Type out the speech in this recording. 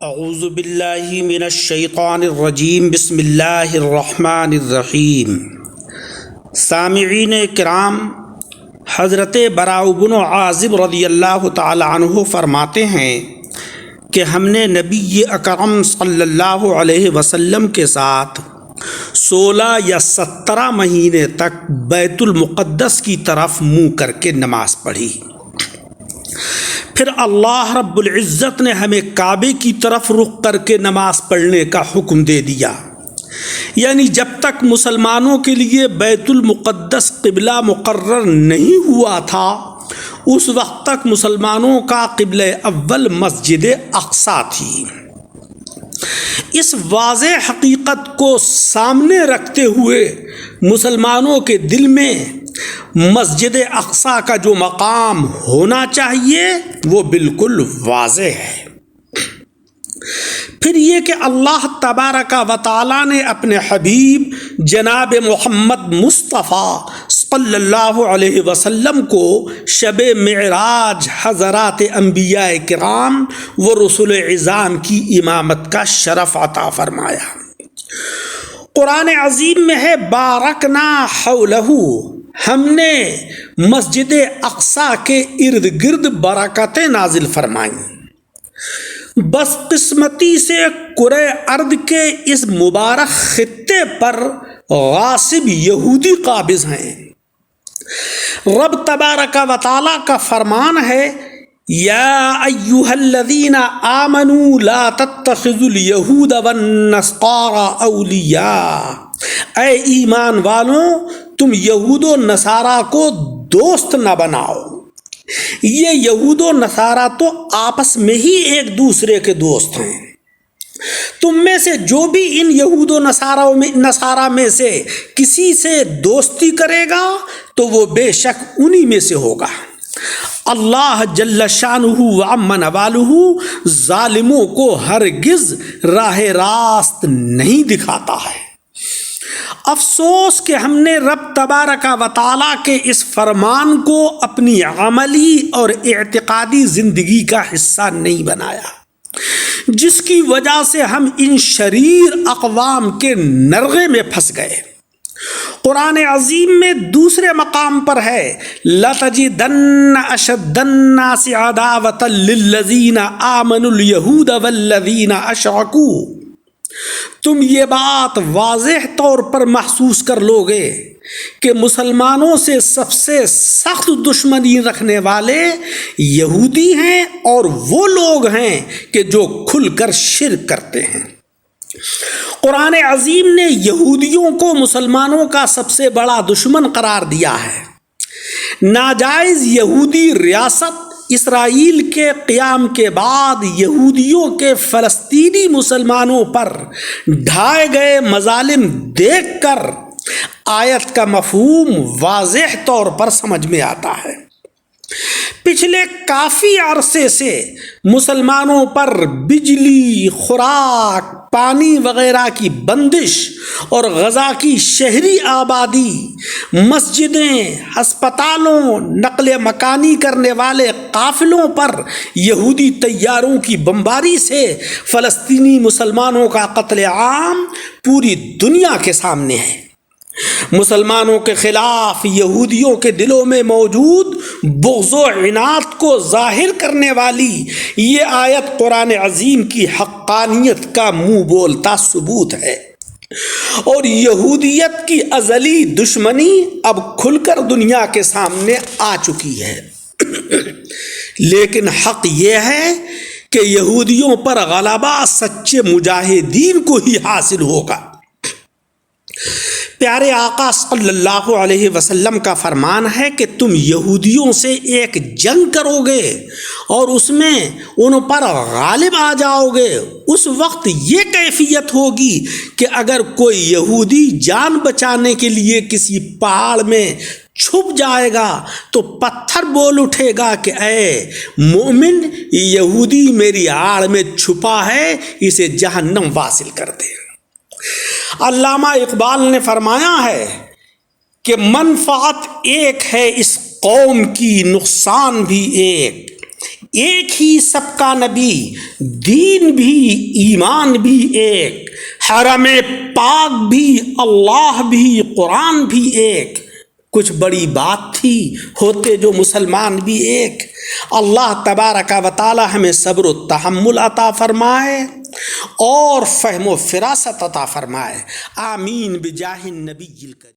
اعوذ باللہ من الشیطان الرجیم بسم اللہ الرحمن الرحیم۔ سامعین کرام، حضرت براء بن عازب رضی اللہ تعالی عنہ فرماتے ہیں کہ ہم نے نبی اکرم صلی اللہ علیہ وسلم کے ساتھ 16 یا 17 مہینے تک بیت المقدس کی طرف منہ کر کے نماز پڑھی۔ پھر اللہ رب العزت نے ہمیں کعبے کی طرف رخ کر کے نماز پڑھنے کا حکم دے دیا، یعنی جب تک مسلمانوں کے لیے بیت المقدس قبلہ مقرر نہیں ہوا تھا اس وقت تک مسلمانوں کا قبلہ اول مسجد اقصی تھی۔ اس واضح حقیقت کو سامنے رکھتے ہوئے مسلمانوں کے دل میں مسجد اقصی کا جو مقام ہونا چاہیے وہ بالکل واضح ہے۔ پھر یہ کہ اللہ تبارک و تعالی نے اپنے حبیب جناب محمد مصطفیٰ صلی اللہ علیہ وسلم کو شب معراج حضرات انبیاء کرام و رسول عظام کی امامت کا شرف عطا فرمایا۔ قرآن عظیم میں ہے بارکنا حولہ، ہم نے مسجد اقصی کے ارد گرد برکتیں نازل فرمائیں۔ بس قسمتی سے کرۂ ارض کے اس مبارک خطے پر غاصب یہودی قابض ہیں۔ رب تبارک و تعالی کا فرمان ہے یا ایھا الذین آمنوا لا تتخذوا اليہود والنصارى اولیاء، اے ایمان والوں تم یہود و نصارہ کو دوست نہ بناؤ۔ یہ یہود و نصارہ تو آپس میں ہی ایک دوسرے کے دوست ہیں۔ تم میں سے جو بھی ان یہود و نصارہ میں سے کسی سے دوستی کرے گا تو وہ بے شک انہی میں سے ہوگا۔ اللہ جل شانہ و عم نوالہ ظالموں کو ہرگز راہ راست نہیں دکھاتا ہے۔ افسوس کہ ہم نے رب تبارک و تعالیٰ کے اس فرمان کو اپنی عملی اور اعتقادی زندگی کا حصہ نہیں بنایا، جس کی وجہ سے ہم ان شریر اقوام کے نرغے میں پھنس گئے۔ قرآن عظیم میں دوسرے مقام پر ہے لَتَجِدَنَّ أَشَدَّ النَّاسِ عَدَاوَةً لِلَّذِينَ آمَنُوا الْيَهُودَ وَالَّذِينَ أَشْرَكُوا۔ تم یہ بات واضح طور پر محسوس کر لو گے کہ مسلمانوں سے سب سے سخت دشمنی رکھنے والے یہودی ہیں اور وہ لوگ ہیں کہ جو کھل کر شرک کرتے ہیں۔ قرآن عظیم نے یہودیوں کو مسلمانوں کا سب سے بڑا دشمن قرار دیا ہے۔ ناجائز یہودی ریاست اسرائیل کے قیام کے بعد یہودیوں کے فلسطینی مسلمانوں پر ڈھائے گئے مظالم دیکھ کر آیت کا مفہوم واضح طور پر سمجھ میں آتا ہے۔ پچھلے کافی عرصے سے مسلمانوں پر بجلی، خوراک، پانی وغیرہ کی بندش اور غزہ کی شہری آبادی، مسجدیں، ہسپتالوں، نقل مکانی کرنے والے قافلوں پر یہودی طیاروں کی بمباری سے فلسطینی مسلمانوں کا قتل عام پوری دنیا کے سامنے ہے۔ مسلمانوں کے خلاف یہودیوں کے دلوں میں موجود بغض و عناد کو ظاہر کرنے والی یہ آیت قرآن عظیم کی حقانیت کا منہ بولتا ثبوت ہے، اور یہودیت کی ازلی دشمنی اب کھل کر دنیا کے سامنے آ چکی ہے۔ لیکن حق یہ ہے کہ یہودیوں پر غلبہ سچے مجاہدین کو ہی حاصل ہوگا۔ پیارے آقا صلی اللہ علیہ وسلم کا فرمان ہے کہ تم یہودیوں سے ایک جنگ کرو گے اور اس میں ان پر غالب آ جاؤ گے۔ اس وقت یہ کیفیت ہوگی کہ اگر کوئی یہودی جان بچانے کے لیے کسی پہاڑ میں چھپ جائے گا تو پتھر بول اٹھے گا کہ اے مومن، یہودی میری آڑ میں چھپا ہے، اسے جہنم واصل کر دے۔ علامہ اقبال نے فرمایا ہے کہ منفعت ایک ہے اس قوم کی، نقصان بھی ایک، ایک ہی سب کا نبی، دین بھی ایمان بھی ایک، حرم پاک بھی اللہ بھی قرآن بھی ایک، کچھ بڑی بات تھی ہوتے جو مسلمان بھی ایک۔ اللہ تبارک و تعالی ہمیں صبر و تحمل عطا فرمائے اور فہم و فراست عطا فرمائے، آمین بجاہ النبی الکریم۔